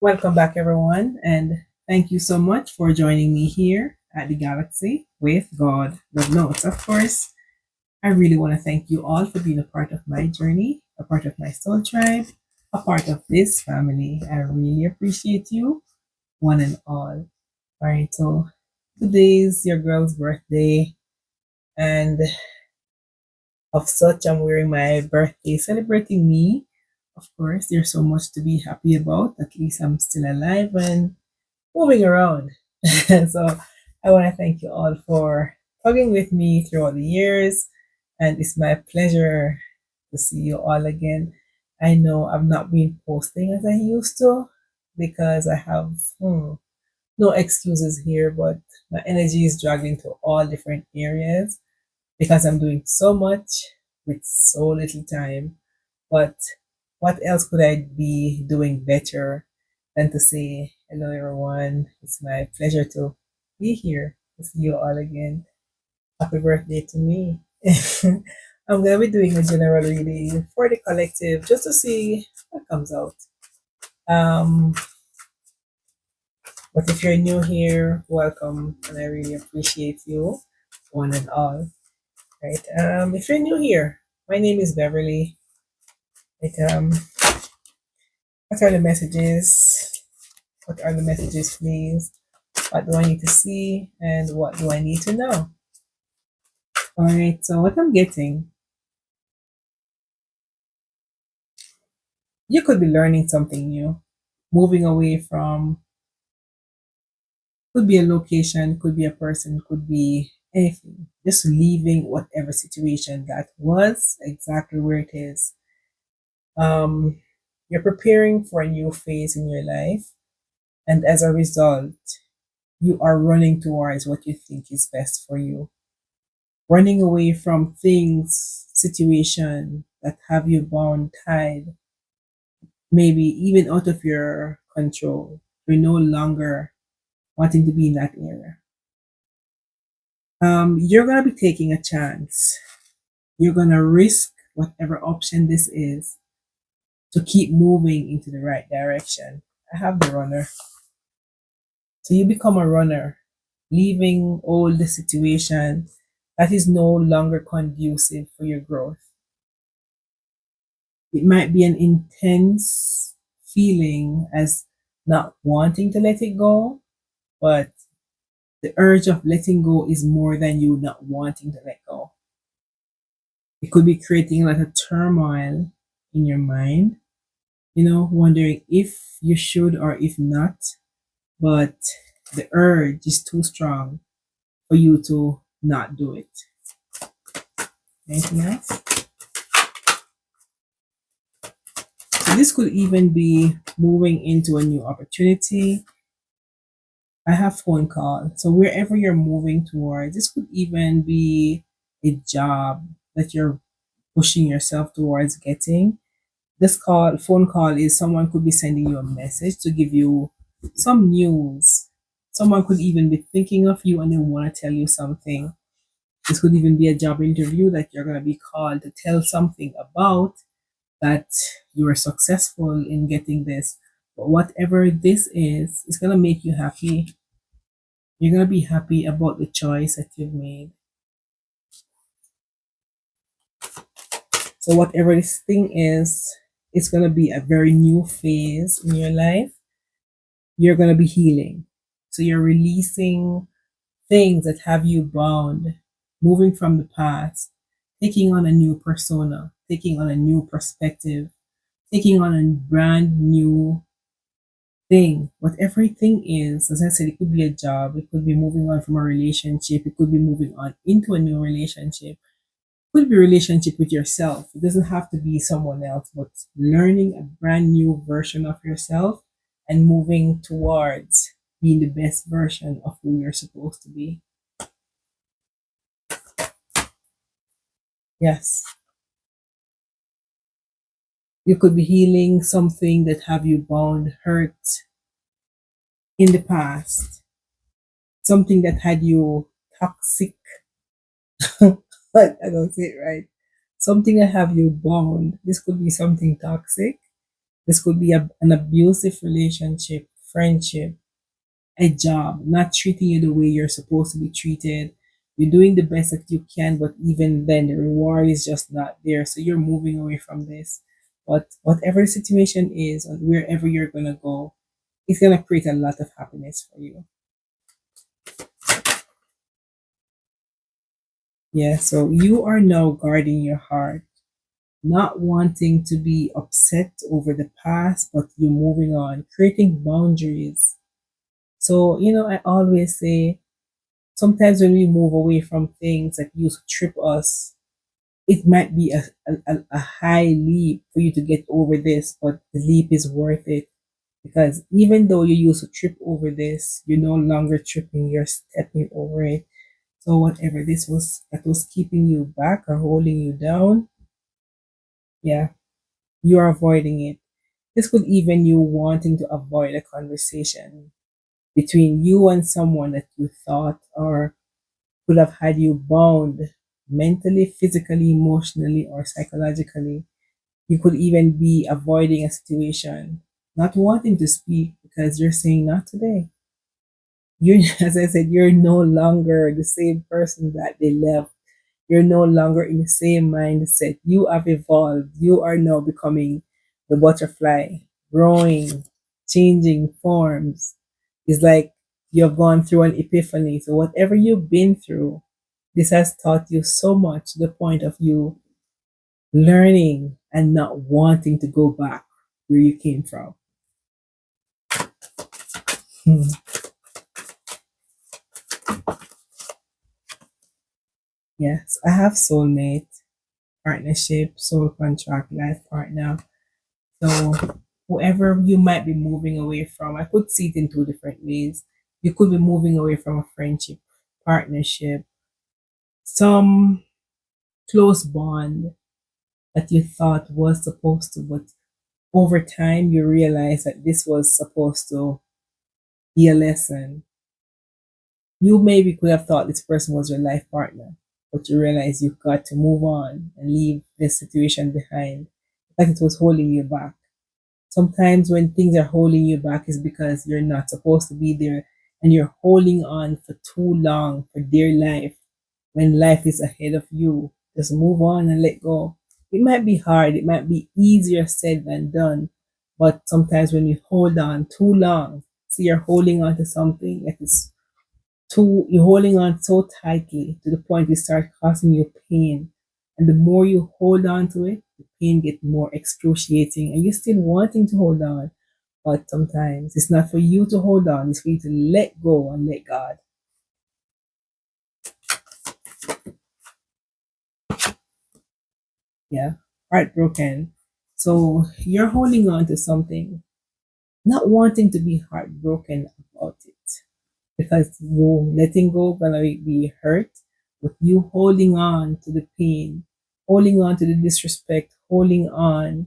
Welcome back, everyone, and thank you so much for joining me here at the Galaxy with God Love Notes. Of course, I really want to thank you all for being a part of my journey, a part of my soul tribe, a part of this family. I really appreciate you, one and all. All right, so today's your girl's birthday, and of such, I'm wearing my birthday celebrating me. Of course, there's so much to be happy about. At least I'm still alive and moving around. So I want to thank you all for talking with me throughout the years, and it's my pleasure to see you all again. I know I've not been posting as I used to because I have no excuses here, but my energy is dragged into all different areas because I'm doing so much with so little time. But what else could I be doing better than to say hello, everyone? It's my pleasure to be here to see you all again. Happy birthday to me. I'm going to be doing a general reading for the collective just to see what comes out. Um, but if you're new here, welcome, and I really appreciate you, one and all. Right? If you're new here, my name is Beverly. Right? What are the messages? What are the messages, please? What do I need to see? And what do I need to know? All right, so what I'm getting, you could be learning something new, moving away from, could be a location, could be a person, could be anything. Just leaving whatever situation that was exactly where it is. Um, you're preparing for a new phase in your life, and as a result, you are running towards what you think is best for you, running away from things, situation that have you bound, tied, maybe even out of your control. You're no longer wanting to be in that area. You're gonna be taking a chance. You're gonna risk whatever option this is to keep moving into the right direction. I have the runner. So you become a runner, leaving all the situation that is no longer conducive for your growth. It might be an intense feeling as not wanting to let it go, but the urge of letting go is more than you not wanting to let go. It could be creating like a turmoil in your mind, wondering if you should or if not, but the urge is too strong for you to not do it. Anything else? So this could even be moving into a new opportunity. I have phone call. So wherever you're moving towards, this could even be a job that you're pushing yourself towards getting. This phone call is someone could be sending you a message to give you some news. Someone could even be thinking of you and they want to tell you something. This could even be a job interview that you're going to be called to tell something about that you were successful in getting this. But whatever this is, it's going to make you happy. You're going to be happy about the choice that you've made. So, whatever this thing is, it's going to be a very new phase in your life. You're going to be healing. So, you're releasing things that have you bound, moving from the past, taking on a new persona, taking on a new perspective, taking on a brand new thing. Whatever thing is, as I said, it could be a job, it could be moving on from a relationship, it could be moving on into a new relationship, it could be a relationship with yourself. It doesn't have to be someone else, but learning a brand new version of yourself and moving towards being the best version of who you're supposed to be. Yes. You could be healing something that have you bound, hurt in the past, something that had you toxic. I don't say it right. Something that have you bound. This could be something toxic This could be an abusive relationship, friendship, a job, not treating you the way you're supposed to be treated. You're doing the best that you can, but even then, the reward is just not there. So you're moving away from this. But whatever the situation is, and wherever you're going to go, it's going to create a lot of happiness for you. Yeah, so you are now guarding your heart, not wanting to be upset over the past, but you're moving on, creating boundaries. So, I always say sometimes when we move away from things that used to trip us, it might be a high leap for you to get over this, but the leap is worth it because even though you used to trip over this, you're no longer tripping, you're stepping over it. So whatever this was that was keeping you back or holding you down, yeah, you're avoiding it. This could even you wanting to avoid a conversation between you and someone that you thought or could have had you bound mentally, physically, emotionally, or psychologically. You could even be avoiding a situation, not wanting to speak because you're saying not today. You're, as I said, you're no longer the same person that they left. You're no longer in the same mindset. You have evolved. You are now becoming the butterfly, growing, changing forms. It's like you've gone through an epiphany. So whatever you've been through, this has taught you so much to the point of you learning and not wanting to go back where you came from. Hmm. Yes, I have soulmate, partnership, soul contract, life partner. So whoever you might be moving away from, I could see it in two different ways. You could be moving away from a friendship, partnership, some close bond that you thought was supposed to, but over time you realize that this was supposed to be a lesson. You maybe could have thought this person was your life partner, but you realize you've got to move on and leave this situation behind, like it was holding you back. Sometimes when things are holding you back is because you're not supposed to be there and you're holding on for too long for dear life when life is ahead of you. Just move on and let go. It might be hard, it might be easier said than done, but sometimes when you hold on too long, so you're holding on to something that is too, you're holding on so tightly to the point it starts causing you pain. And the more you hold on to it, the pain gets more excruciating and you're still wanting to hold on. But sometimes it's not for you to hold on, it's for you to let go and let God. Yeah. Heartbroken. So you're holding on to something, not wanting to be heartbroken about it. Because you letting go gonna be hurt, but you holding on to the pain, holding on to the disrespect, holding on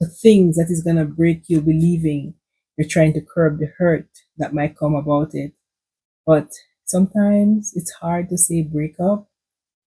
to things that is gonna break you, believing you're trying to curb the hurt that might come about it. But sometimes it's hard to say break up,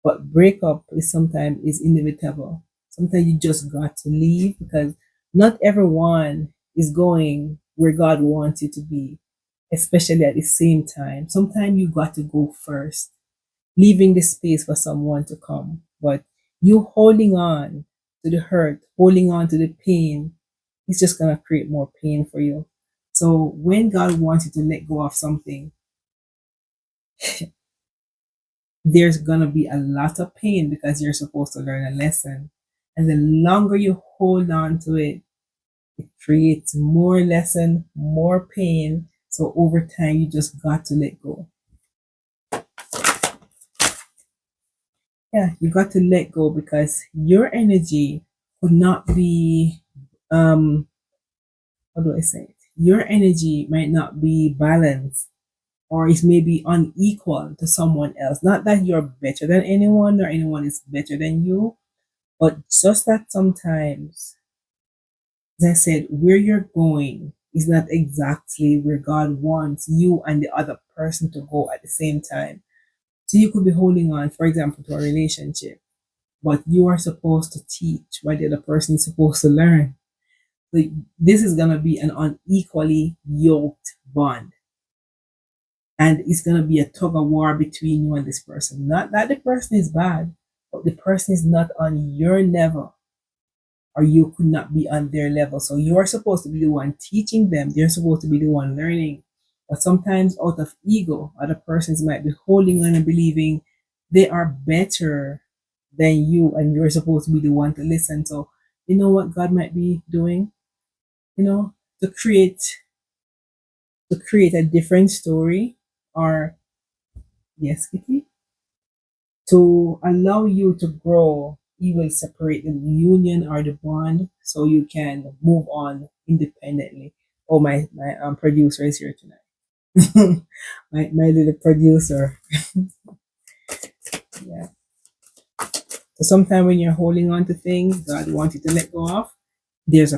but breakup is sometimes is inevitable. Sometimes you just got to leave because not everyone is going where God wants you to be, especially at the same time. Sometimes you got to go first, leaving the space for someone to come. But you holding on to the hurt, holding on to the pain, it's just gonna create more pain for you. So when God wants you to let go of something, there's gonna be a lot of pain because you're supposed to learn a lesson. And the longer you hold on to it, it creates more lesson, more pain. So over time, you just got to let go. Yeah, you got to let go because your energy could not be, how do I say it? Your energy might not be balanced or is maybe unequal to someone else. Not that you're better than anyone or anyone is better than you, but just that sometimes, as I said, where you're going is not exactly where God wants you and the other person to go at the same time. So you could be holding on, for example, to a relationship, but you are supposed to teach what the other person is supposed to learn. So this is gonna be an unequally yoked bond. And it's gonna be a tug of war between you and this person. Not that the person is bad, but the person is not on your level, or you could not be on their level. So you are supposed to be the one teaching them. They're supposed to be the one learning. But sometimes out of ego, other persons might be holding on and believing they are better than you, and you're supposed to be the one to listen. So you know what God might be doing? You know, to create a different story, or yes, Kitty, to allow you to grow. He will separate the union or the bond so you can move on independently. Oh, my producer is here tonight. My little producer. Yeah. So sometimes when you're holding on to things God wants you to let go of, there's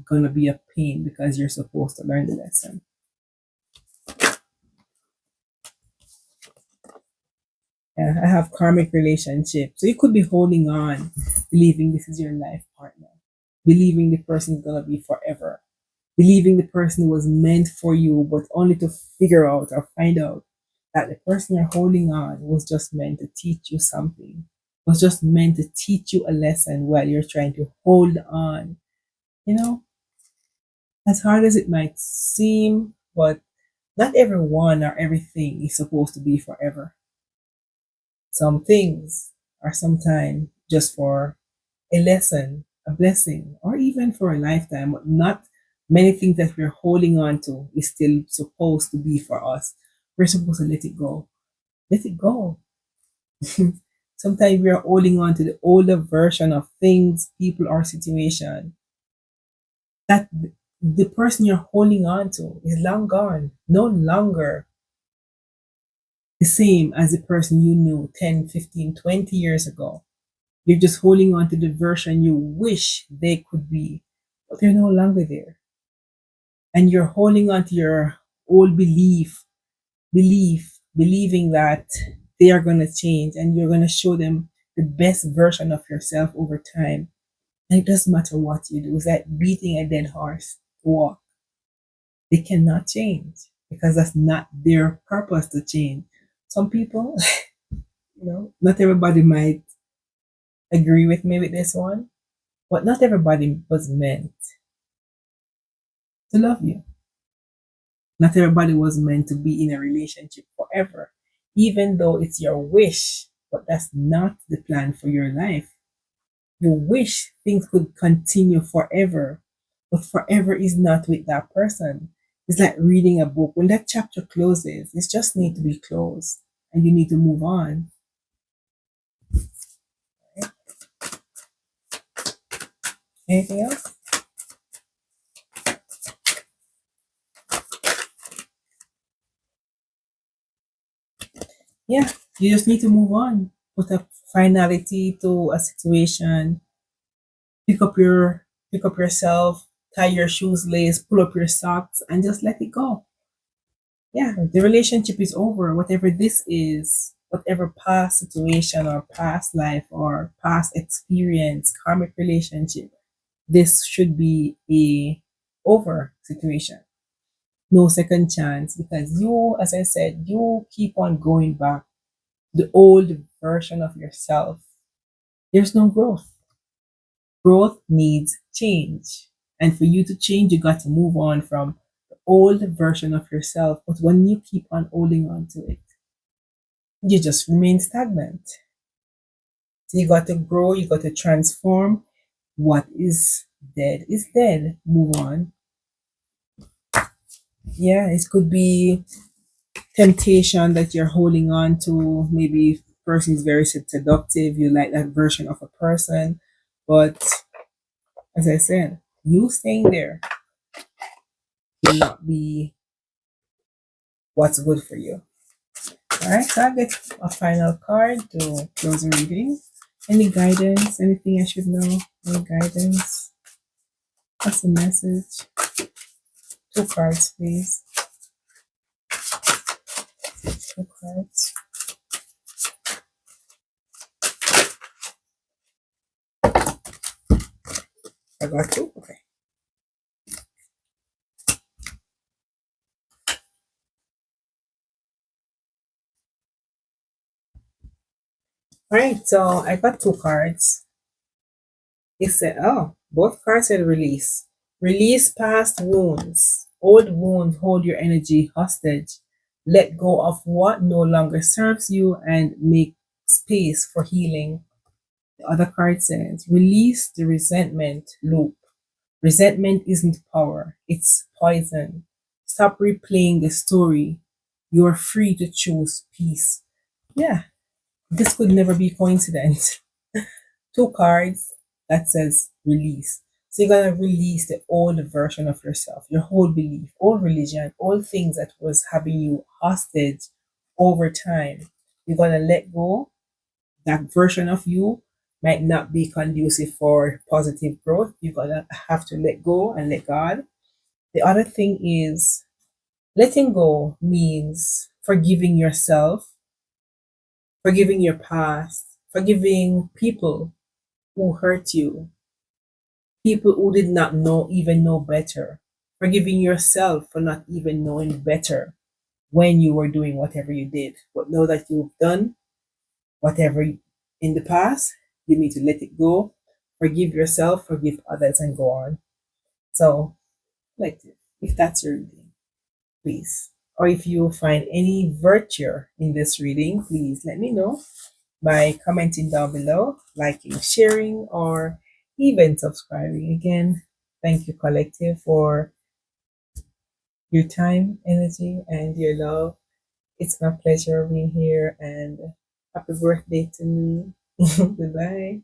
gonna be a pain because you're supposed to learn the lesson. Yeah, I have karmic relationships. So you could be holding on, believing this is your life partner, believing the person is gonna be forever, believing the person was meant for you, but only to figure out or find out that the person you're holding on was just meant to teach you something, was just meant to teach you a lesson while you're trying to hold on. You know, as hard as it might seem, but not everyone or everything is supposed to be forever. Some things are sometimes just for a lesson, a blessing, or even for a lifetime. But not many things that we're holding on to is still supposed to be for us. We're supposed to let it go. Let it go. Sometimes we are holding on to the older version of things, people, or situation that the person you're holding on to is long gone, no longer the same as the person you knew 10, 15, 20 years ago. You're just holding on to the version you wish they could be, but they're no longer there. And you're holding on to your old believing that they are going to change and you're going to show them the best version of yourself over time. And it doesn't matter what you do. It's like beating a dead horse to walk. They cannot change because that's not their purpose to change. Some people, not everybody might agree with me with this one, but not everybody was meant to love you. Not everybody was meant to be in a relationship forever, even though it's your wish, but that's not the plan for your life. You wish things could continue forever, but forever is not with that person. It's like reading a book. When that chapter closes, it just need to be closed and you need to move on. Right? Anything else? Yeah, you just need to move on. Put a finality to a situation. Pick up yourself, tie your shoes lace, pull up your socks, and just let it go. Yeah, the relationship is over. Whatever this is, whatever past situation or past life or past experience, karmic relationship, this should be a over situation. No second chance because you, as I said, you keep on going back the old version of yourself. There's no growth. Growth needs change. And for you to change, you got to move on from the old version of yourself. But when you keep on holding on to it, you just remain stagnant. So you got to grow, you got to transform. What is dead is dead. Move on. Yeah, it could be temptation that you're holding on to. Maybe person is very seductive. You like that version of a person. But as I said, you staying there will not be what's good for you. All right, so I'll get a final card to close the reading. Any guidance? Anything I should know? Any guidance? What's the message? Two cards, please. Two cards. I got two. Okay. All right, so I got two cards. It said, oh, both cards said release. Release past wounds. Old wounds hold your energy hostage. Let go of what no longer serves you and make space for healing. The other card says, release the resentment loop. Resentment isn't power, it's poison. Stop replaying the story. You're free to choose peace. Yeah, this could never be coincidence. Two cards that says release. So you're gonna release the old version of yourself, your whole belief, old religion, all things that was having you hostage over time. You're gonna let go. That version of you might not be conducive for positive growth. You're gonna have to let go and let God. The other thing is letting go means forgiving yourself, forgiving your past, forgiving people who hurt you, people who did not know even know better, forgiving yourself for not even knowing better when you were doing whatever you did. But know that you've done whatever in the past, you need to let it go, forgive yourself, forgive others, and go on. So, like, if that's your reading, please. Or if you find any virtue in this reading, please let me know by commenting down below, liking, sharing, or even subscribing. Again, thank you, Collective, for your time, energy, and your love. It's my pleasure being here, and happy birthday to me. Goodbye.